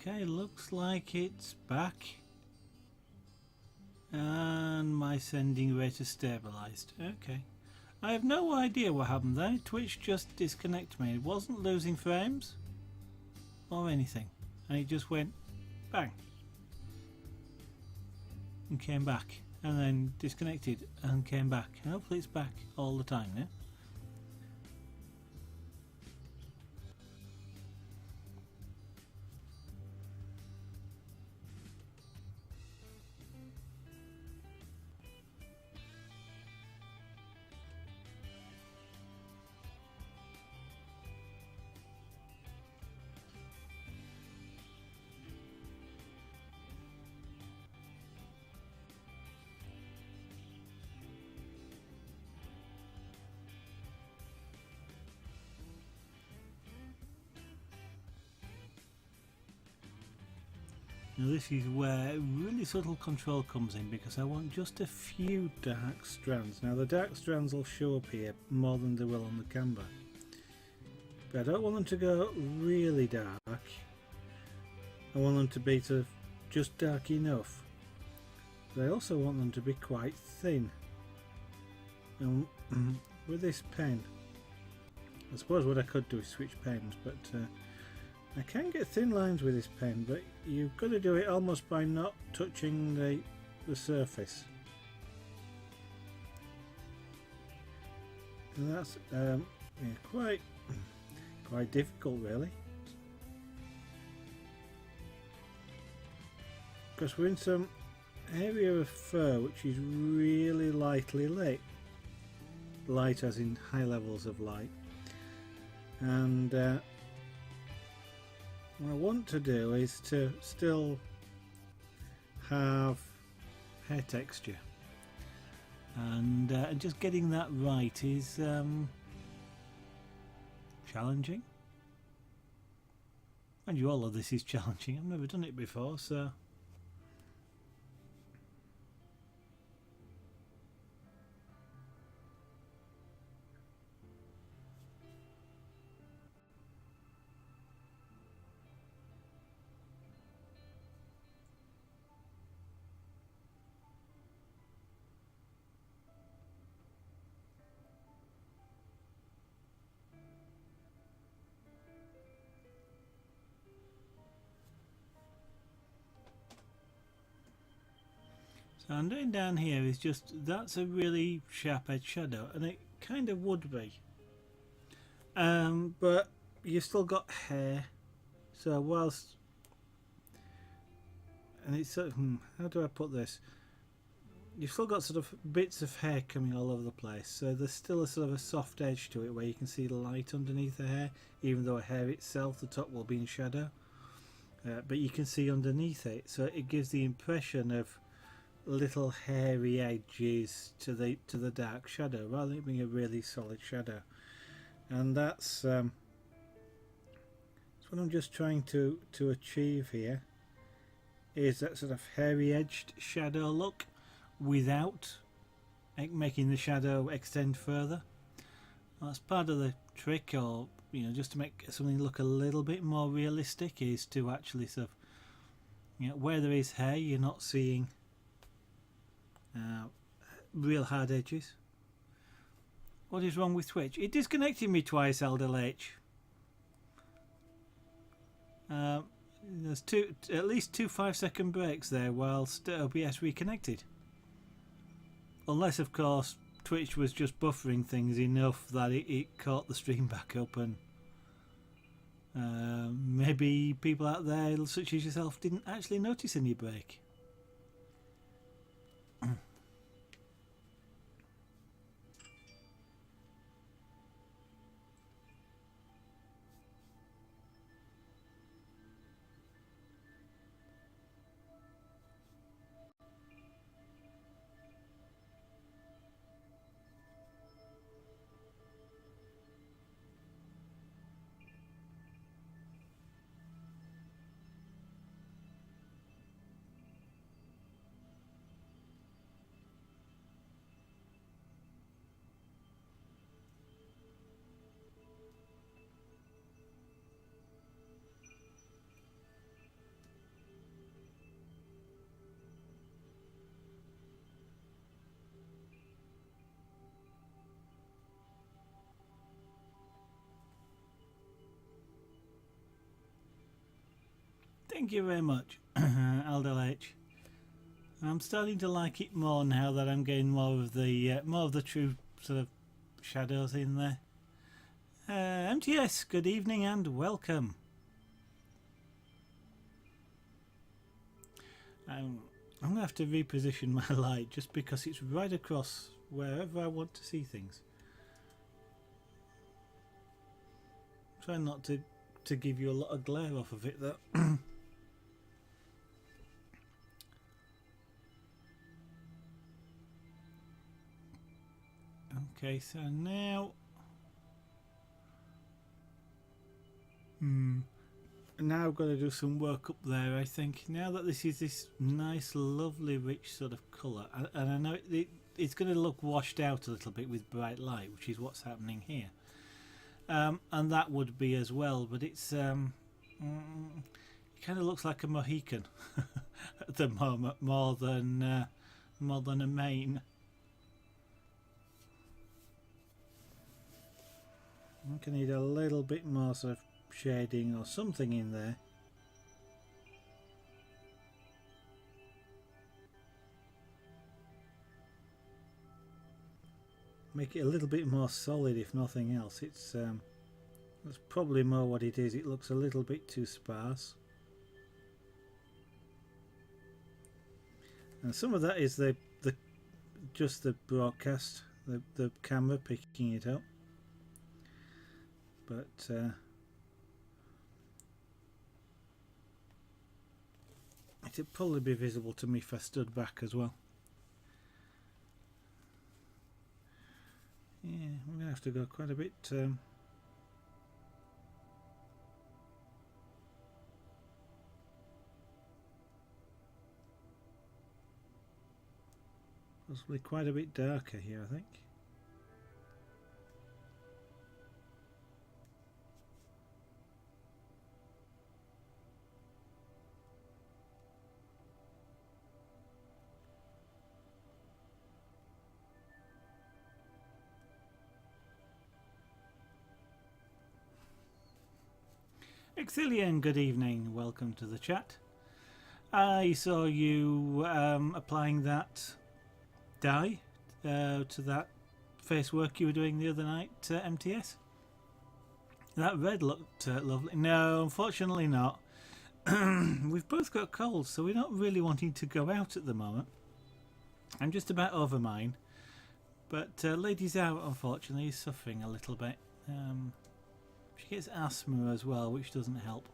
Okay, looks like it's back. And my sending rate is stabilised. Okay. I have no idea what happened there. Twitch just disconnected me. It wasn't losing frames or anything. And it just went bang. And came back. And then disconnected and came back. And hopefully it's back all the time now. Now this is where really subtle control comes in, because I want just a few dark strands. Now the dark strands will show up here more than they will on the camera. But I don't want them to go really dark. I want them to be sort of just dark enough. But I also want them to be quite thin. And with this pen, I suppose what I could do is switch pens, but I can get thin lines with this pen, but you've got to do it almost by not touching the surface. And that's yeah, quite difficult really, because we're in some area of fur which is really lightly lit. Light as in high levels of light. And what I want to do is to still have hair texture, and just getting that right is challenging. And all of this is challenging. I've never done it before, so I'm doing down here is just, that's a really sharp edge shadow, and it kind of would be, but you've still got hair, so whilst, and it's sort of, how do I put this, you've still got sort of bits of hair coming all over the place, so there's still a sort of a soft edge to it where you can see the light underneath the hair, even though hair itself, the top will be in shadow, but you can see underneath it, so it gives the impression of little hairy edges to the dark shadow, rather than it being a really solid shadow. And that's what I'm just trying to achieve here, is that sort of hairy edged shadow look without making the shadow extend further. That's part of the trick, or just to make something look a little bit more realistic, is to actually sort of, where there is hair, you're not seeing real hard edges. What is wrong with Twitch? It disconnected me twice, Elder H. There's at least two 5-second breaks there whilst OBS reconnected. Unless, of course, Twitch was just buffering things enough that it caught the stream back up, and maybe people out there, such as yourself, didn't actually notice any break. Thank you very much, Aldel H. I'm starting to like it more now that I'm getting more of the true sort of shadows in there. MTS, good evening and welcome. I'm going to have to reposition my light just because it's right across wherever I want to see things. Try not to give you a lot of glare off of it though. Okay, so now now I've got to do some work up there, I think. Now that this is this nice, lovely, rich sort of colour, and I know it's going to look washed out a little bit with bright light, which is what's happening here. And that would be as well, but it's it kind of looks like a Mohican at the moment, more than a main. I think I need a little bit more sort of shading or something in there. Make it a little bit more solid if nothing else. It's that's probably more what it is. It looks a little bit too sparse. And some of that is the just the broadcast, the camera picking it up. But it'd probably be visible to me if I stood back as well. Yeah, I'm going to have to go quite a bit possibly quite a bit darker here, I think. Exilian, good evening, welcome to the chat. I saw you applying that dye to that face work you were doing the other night, MTS. That red looked lovely. No, unfortunately not. We've both got colds, so we're not really wanting to go out at the moment. I'm just about over mine. But Lady's out, unfortunately, is suffering a little bit. She gets asthma as well, which doesn't help.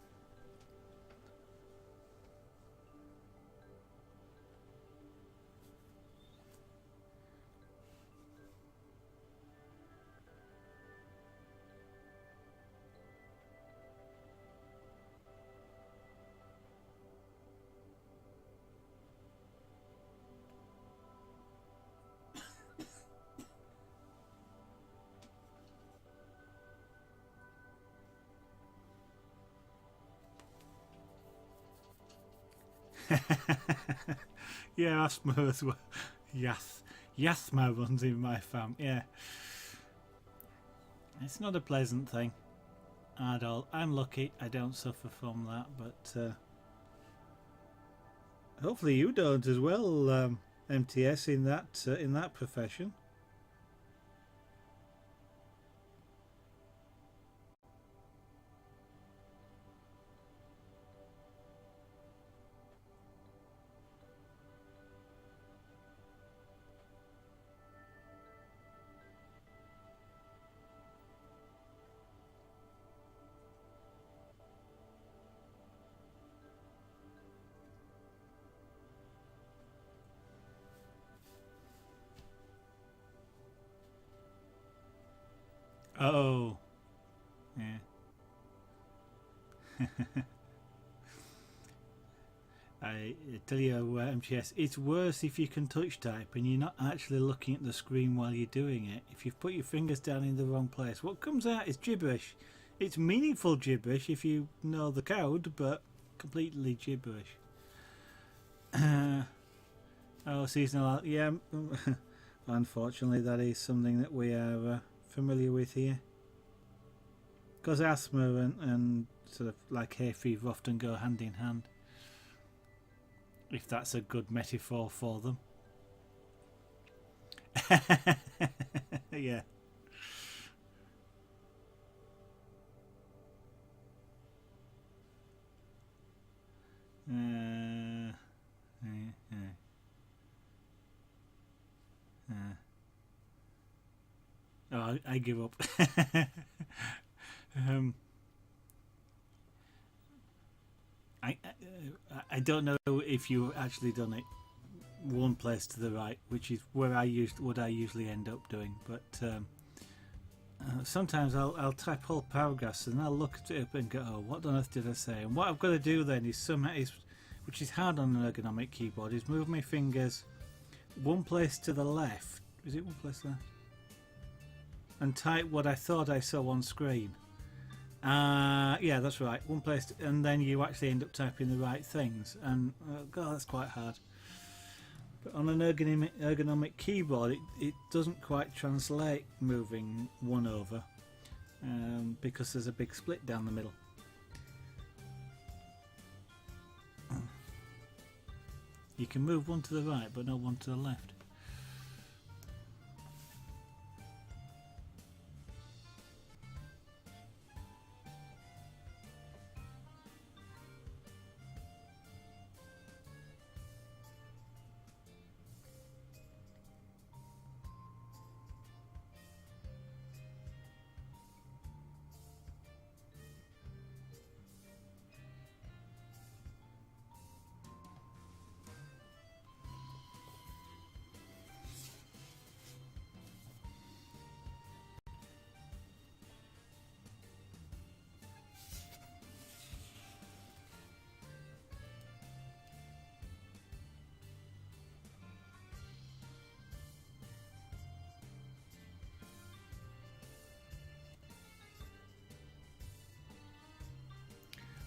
Yeah, asthma as well. Asthma runs in my fam. Yeah, it's not a pleasant thing at all. I'm lucky I don't suffer from that, but hopefully you don't as well, MTS, in that profession. Oh, yeah. I tell you, MTS, it's worse if you can touch type and you're not actually looking at the screen while you're doing it. If you've put your fingers down in the wrong place, what comes out is gibberish. It's meaningful gibberish if you know the code, but completely gibberish. Oh, seasonal, yeah. Unfortunately, that is something that we are familiar with here. Because asthma and sort of like hay fever often go hand in hand. if that's a good metaphor for them. Yeah. Oh, I give up. um, I don't know if you've actually done it one place to the right, which is where I usually end up doing. But sometimes I'll type whole paragraphs and I'll look at it up and go, "Oh, what on earth did I say?" And what I've got to do then is which is hard on an ergonomic keyboard, is move my fingers one place to the left. Is it one place left? And type what I thought I saw on screen. Yeah, that's right. One place, and then you actually end up typing the right things. And God, that's quite hard. But on an ergonomic keyboard, it doesn't quite translate moving one over because there's a big split down the middle. You can move one to the right, but not one to the left.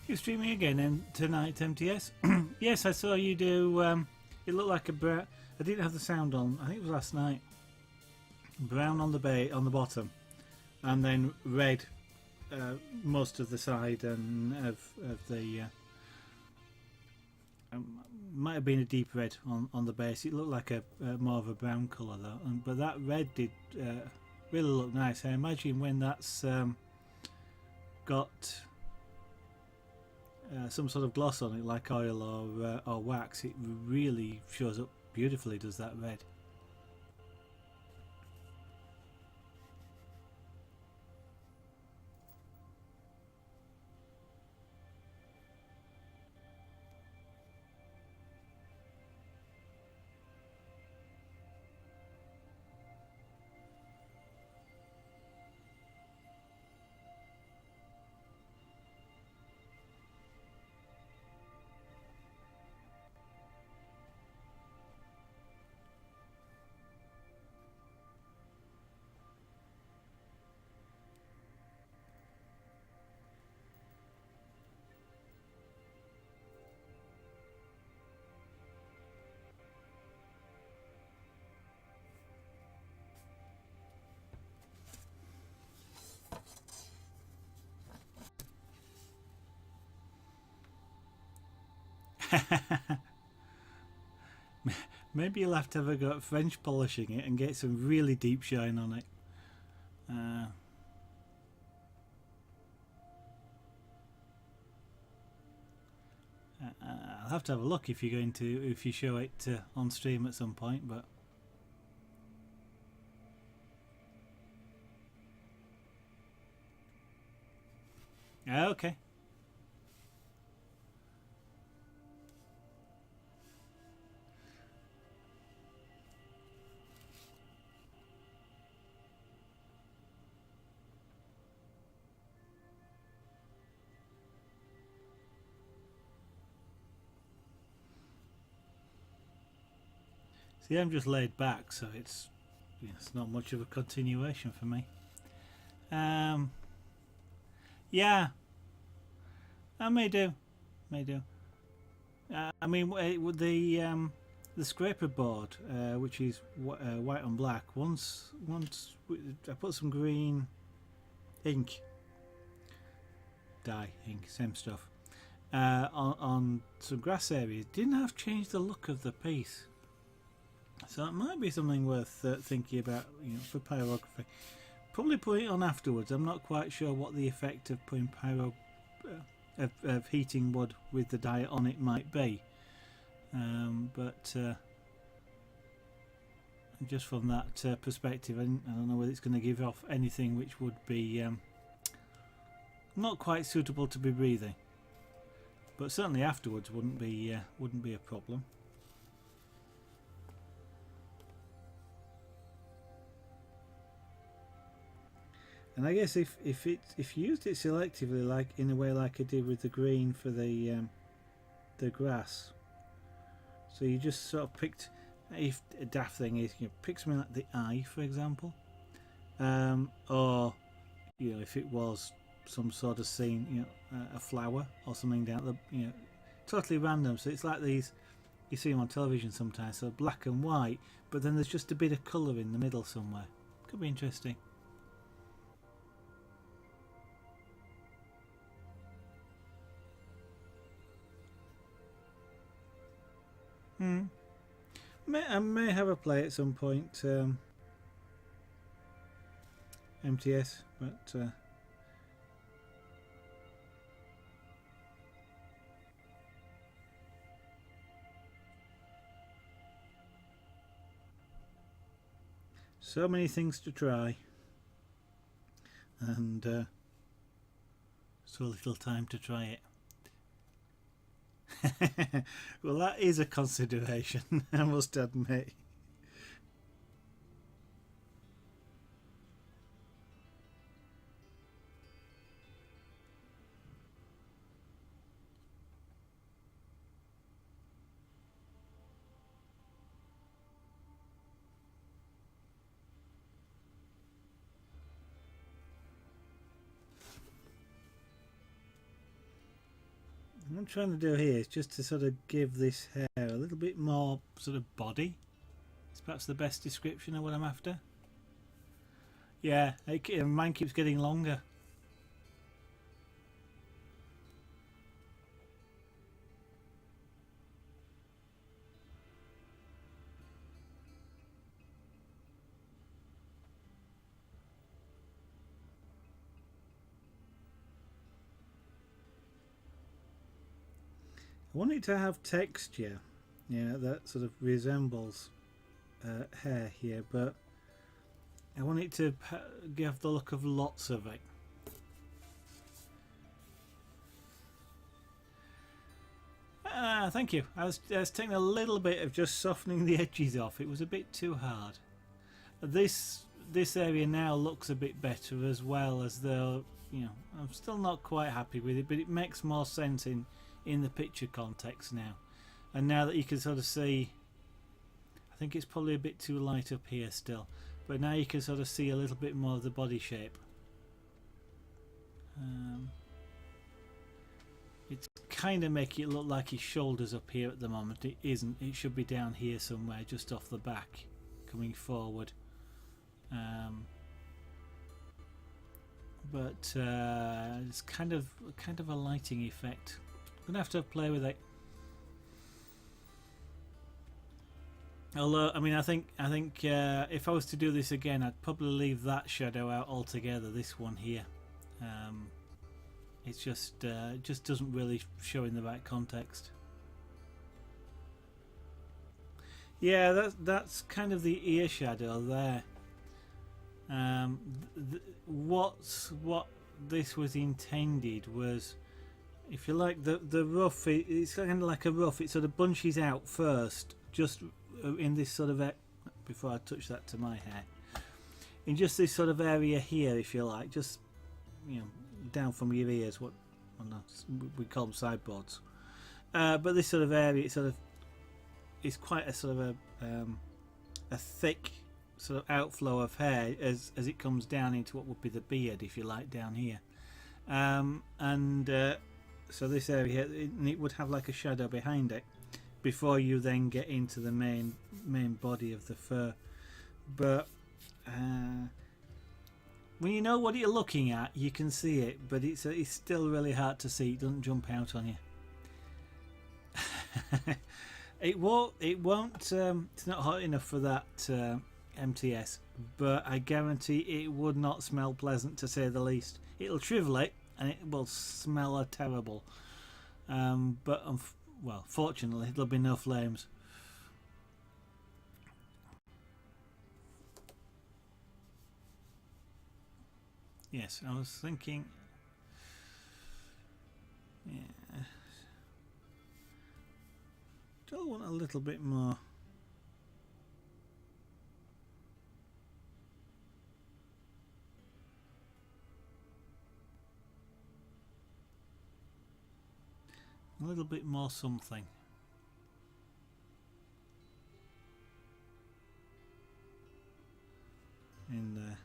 You're streaming again tonight, MTS? Yes, I saw you do. It looked like a brown. I didn't have the sound on. I think it was last night. Brown on the bottom, and then red most of the side and of the. Might have been a deep red on the base. It looked like a more of a brown colour though, but that red did really look nice. I imagine when that's got some sort of gloss on it, like oil or wax, it really shows up beautifully, does that red. Maybe you'll have to have a go at French polishing it and get some really deep shine on it. I'll have to have a look if you show it on stream at some point, but okay. See, I'm just laid back, so it's not much of a continuation for me. Yeah, I may do. I mean, with the scraper board, which is white on black. Once I put some green ink, dye ink, same stuff, on some grass areas didn't have changed the look of the piece. So it might be something worth thinking about, you know, for pyrography. Probably put it on afterwards. I'm not quite sure what the effect of putting of heating wood with the dye on it might be, but just from that perspective, I don't know whether it's going to give off anything which would be not quite suitable to be breathing. But certainly afterwards wouldn't be a problem. And I guess if you used it selectively, like in a way like I did with the green for the grass, so you just sort of picked, if a daft thing is, you pick something like the eye, for example, or you know, if it was some sort of scene, you know, a flower or something down the, you know, totally random. So it's like these, you see them on television sometimes, so black and white, but then there's just a bit of colour in the middle somewhere. Could be interesting. I may have a play at some point, MTS, but so many things to try, and so little time to try it. Well, that is a consideration, I must admit. What I'm trying to do here is just to sort of give this hair a little bit more sort of body. It's perhaps the best description of what I'm after. Yeah, mine keeps getting longer. I want it to have texture, yeah, that sort of resembles hair here, but I want it to give the look of lots of it. Thank you. I was taking a little bit of just softening the edges off. It was a bit too hard. This area now looks a bit better, as well, as though, you know, I'm still not quite happy with it, but it makes more sense in the picture context now. And now that you can sort of see, I think it's probably a bit too light up here still, but now you can sort of see a little bit more of the body shape. It's kind of making it look like his shoulders up here at the moment. It isn't. It should be down here somewhere, just off the back, coming forward. But it's kind of a lighting effect. I'm gonna have to play with it. Although, I mean, I think if I was to do this again, I'd probably leave that shadow out altogether. This one here, it's just doesn't really show in the right context. Yeah, that's kind of the ear shadow there. What this was intended was, if you like, the ruff, it's kind of like a ruff. It sort of bunches out first, just in this sort of, before I touch that to my hair, in just this sort of area here, if you like, just, you know, down from your ears, what we call them sideboards. But this sort of area, it's quite a sort of a thick sort of outflow of hair as it comes down into what would be the beard, if you like, down here. So this area, it would have like a shadow behind it before you then get into the main body of the fur. But when you know what you're looking at, you can see it, but it's still really hard to see. It doesn't jump out on you. It won't. It won't. It's not hot enough for that MTS, but I guarantee it would not smell pleasant, to say the least. It'll shrivel it, and it will smell terrible. But well, fortunately, there'll be no flames. Yes, I was thinking. Yeah, still want a little bit more. A little bit more something in there.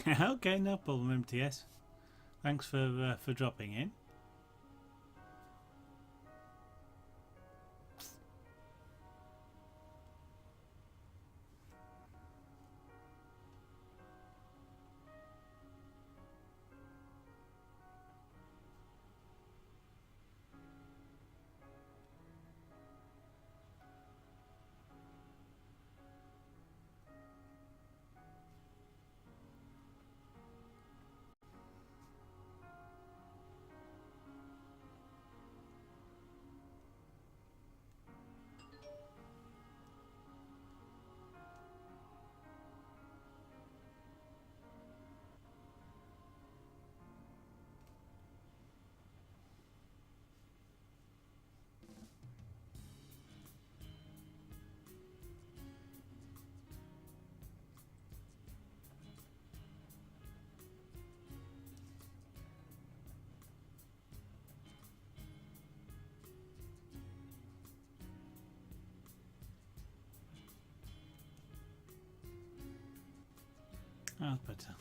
Okay, no problem, MTS. Thanks for dropping in. That's better.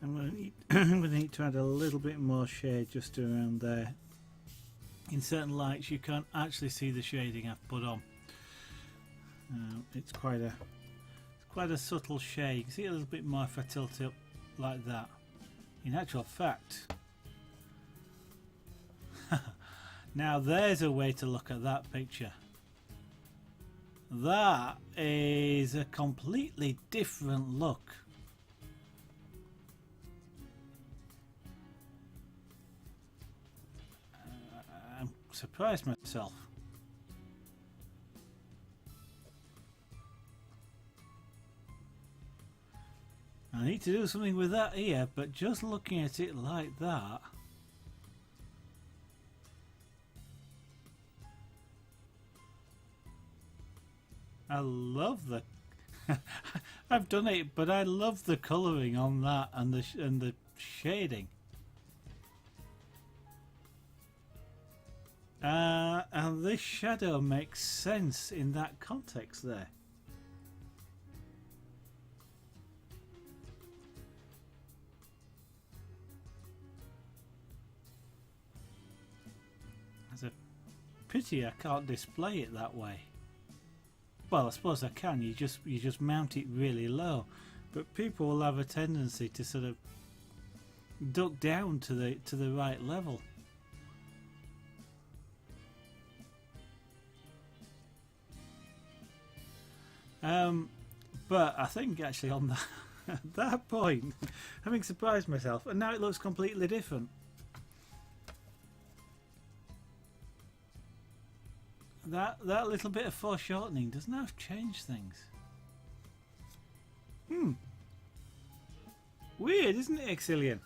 I'm going to need to add a little bit more shade just around there. In certain lights, you can't actually see the shading I've put on. It's quite a subtle shade. You can see a little bit more if I tilt it up like that. In actual fact, now there's a way to look at that picture. That is a completely different look. I'm surprised myself. I need to do something with that here, but just looking at it like that, I love the I've done it, but I love the colouring on that and the shading. And this shadow makes sense in that context there. It's a pity I can't display it that way. well, I suppose I can. You just mount it really low, but people will have a tendency to sort of duck down to the right level. But I think actually on that at that point, having surprised myself, and now it looks completely different. That little bit of foreshortening doesn't have changed things. Weird, isn't it, Exilian?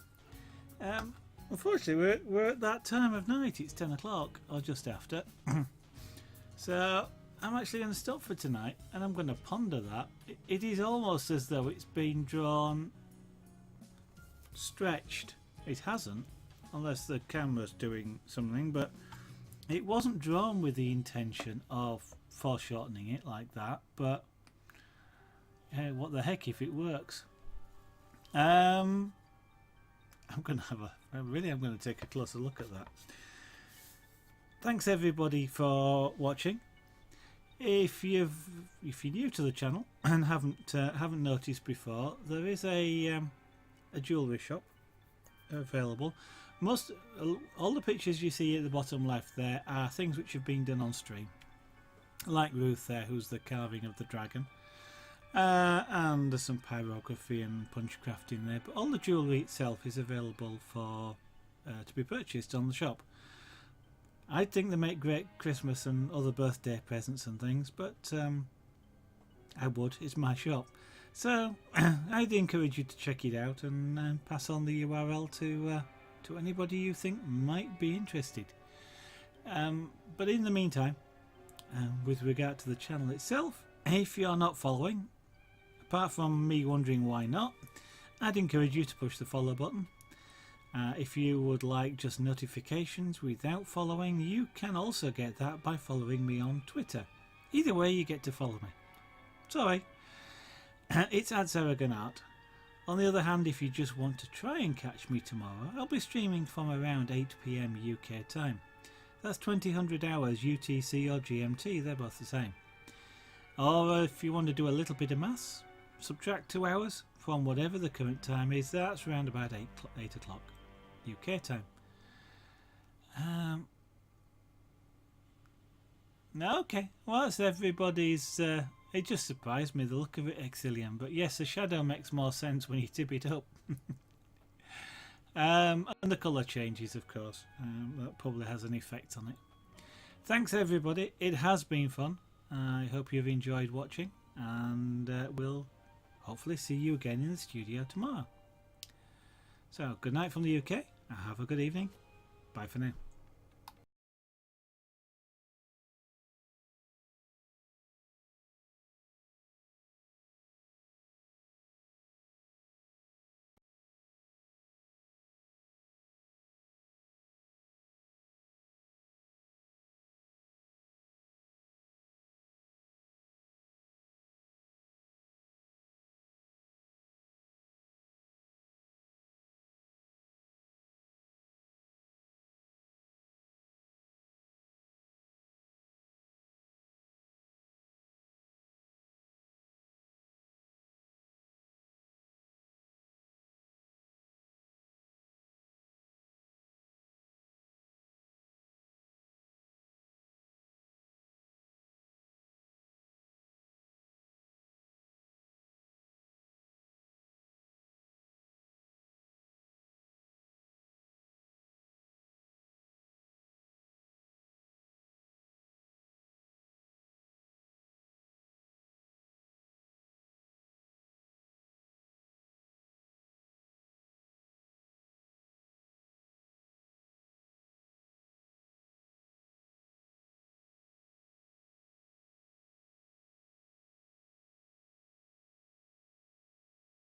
Unfortunately, we're at that time of night. It's 10 o'clock, or just after. So I'm actually going to stop for tonight, and I'm going to ponder that. It is almost as though it's been drawn stretched. It hasn't, unless the camera's doing something, but it wasn't drawn with the intention of foreshortening it like that. But hey, what the heck if it works? I'm going to have I'm going to take a closer look at that. Thanks everybody for watching. If you're new to the channel and haven't noticed before, there is a jewellery shop available. All the pictures you see at the bottom left there are things which have been done on stream, like Ruth there, who's the carving of the dragon, and there's some pyrography and punchcraft in there. But all the jewellery itself is available for to be purchased on the shop. I think they make great Christmas and other birthday presents and things, but I would. It's my shop. So I'd encourage you to check it out and pass on the URL to anybody you think might be interested. But in the meantime, with regard to the channel itself, if you're not following, apart from me wondering why not, I'd encourage you to push the follow button. If you would like just notifications without following, you can also get that by following me on Twitter. Either way, you get to follow me. Sorry, it's @Zaragonart. On the other hand, if you just want to try and catch me tomorrow, I'll be streaming from around 8 PM UK time. That's 2000 hours UTC or GMT, they're both the same. Or if you want to do a little bit of maths, subtract 2 hours from whatever the current time is, that's around about 8 o'clock UK time. Okay, well that's everybody's. It just surprised me, the look of it, Exilian. But yes, the shadow makes more sense when you tip it up. And the colour changes, of course. That probably has an effect on it. Thanks everybody, it has been fun. I hope you've enjoyed watching, and we'll hopefully see you again in the studio tomorrow. So good night from the UK, and have a good evening. Bye for now.